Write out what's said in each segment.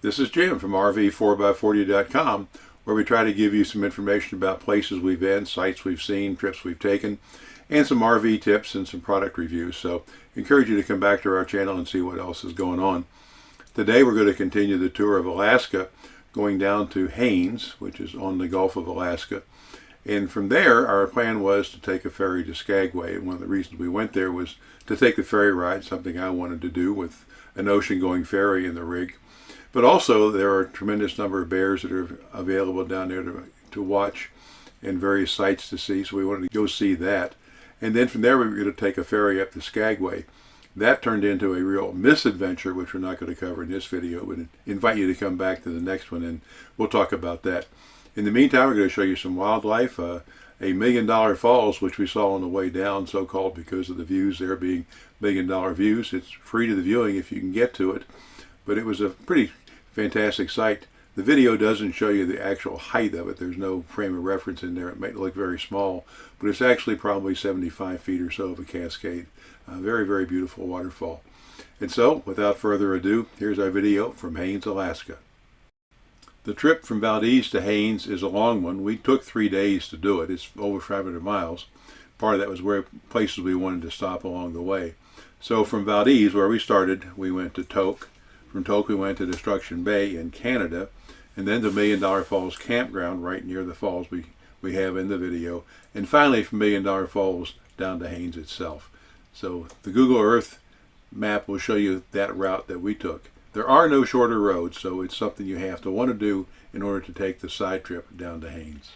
This is Jim from RV4x40.com, where we try to give you some information about places we've been, sites we've seen, trips we've taken, and some RV tips and some product reviews. So I encourage you to come back to our channel and see what else is going on. Today we're going to continue the tour of Alaska, going down to Haines, which is on the Gulf of Alaska. And from there, our plan was to take a ferry to Skagway. And one of the reasons we went there was to take the ferry ride, something I wanted to do with an ocean-going ferry in the rig. But also, there are a tremendous number of bears that are available down there to watch and various sights to see. So we wanted to go see that. And then from there, we were going to take a ferry up to Skagway. That turned into a real misadventure, which we're not going to cover in this video. But invite you to come back to the next one, and we'll talk about that. In the meantime, we're going to show you some wildlife, a $1 million falls, which we saw on the way down, so-called because of the views there being $1 million views. It's free to the viewing if you can get to it, but it was a pretty fantastic sight. The video doesn't show you the actual height of it. There's no frame of reference in there. It might look very small, but it's actually probably 75 feet or so of a cascade. A very, very beautiful waterfall. And so, without further ado, here's our video from Haines, Alaska. The trip from Valdez to Haines is a long one. We took 3 days to do it. It's over 500 miles. Part of that was where places we wanted to stop along the way. So from Valdez, where we started, we went to Tok. From Tok, we went to Destruction Bay in Canada, and then to $1 Million Falls campground right near the falls we have in the video. And finally, from $1 Million Falls down to Haines itself. So the Google Earth map will show you that route that we took. There are no shorter roads, so it's something you have to want to do in order to take the side trip down to Haines.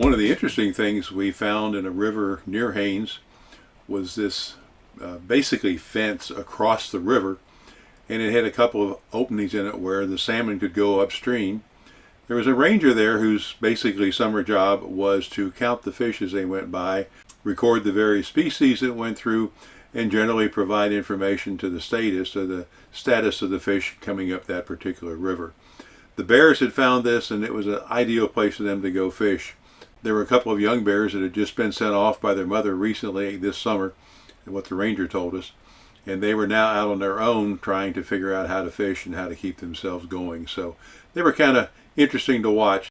One of the interesting things we found in a river near Haines was this basically fence across the river, and it had a couple of openings in it where the salmon could go upstream. There was a ranger there whose basically summer job was to count the fish as they went by, record the various species that went through, and generally provide information to the state as to the status of the fish coming up that particular river. The bears had found this, and it was an ideal place for them to go fish. There were a couple of young bears that had just been sent off by their mother recently this summer, and what the ranger told us, and they were now out on their own trying to figure out how to fish and how to keep themselves going. So they were kind of interesting to watch.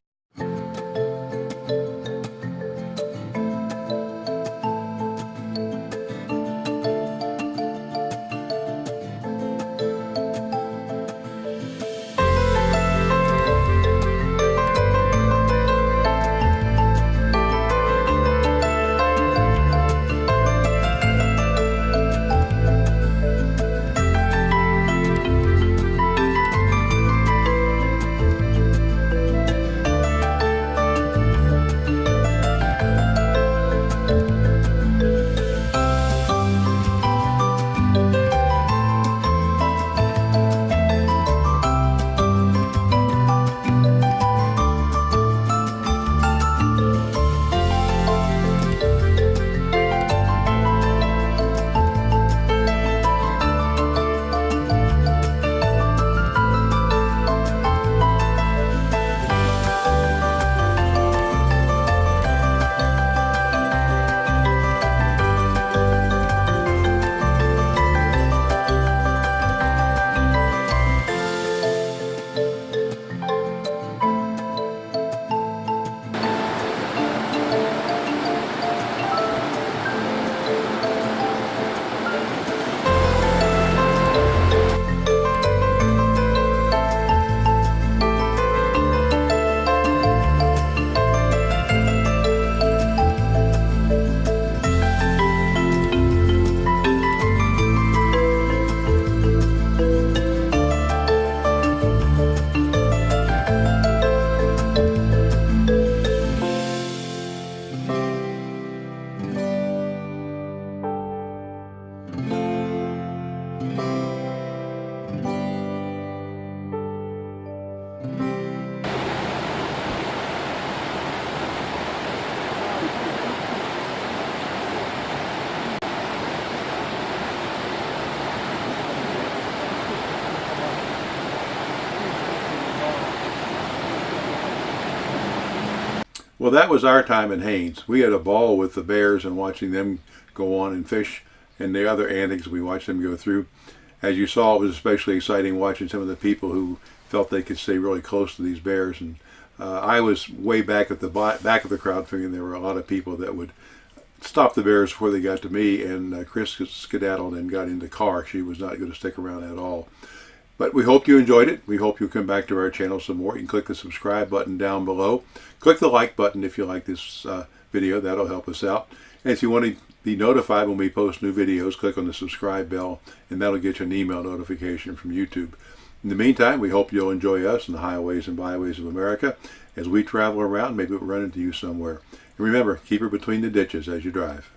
Well, that was our time in Haines. We had a ball with the bears and watching them go on and fish, and the other antics we watched them go through. As you saw, it was especially exciting watching some of the people who felt they could stay really close to these bears. And I was way back at the back of the crowd, figuring there were a lot of people that would stop the bears before they got to me, and Chris skedaddled and got in the car. She was not going to stick around at all. But we hope you enjoyed it. We hope you'll come back to our channel some more. You can click the subscribe button down below. Click the like button if you like this video. That'll help us out. And if you want to be notified when we post new videos, click on the subscribe bell, and that'll get you an email notification from YouTube. In the meantime, we hope you'll enjoy us in the highways and byways of America as we travel around. Maybe we'll run into you somewhere. And remember, keep her between the ditches as you drive.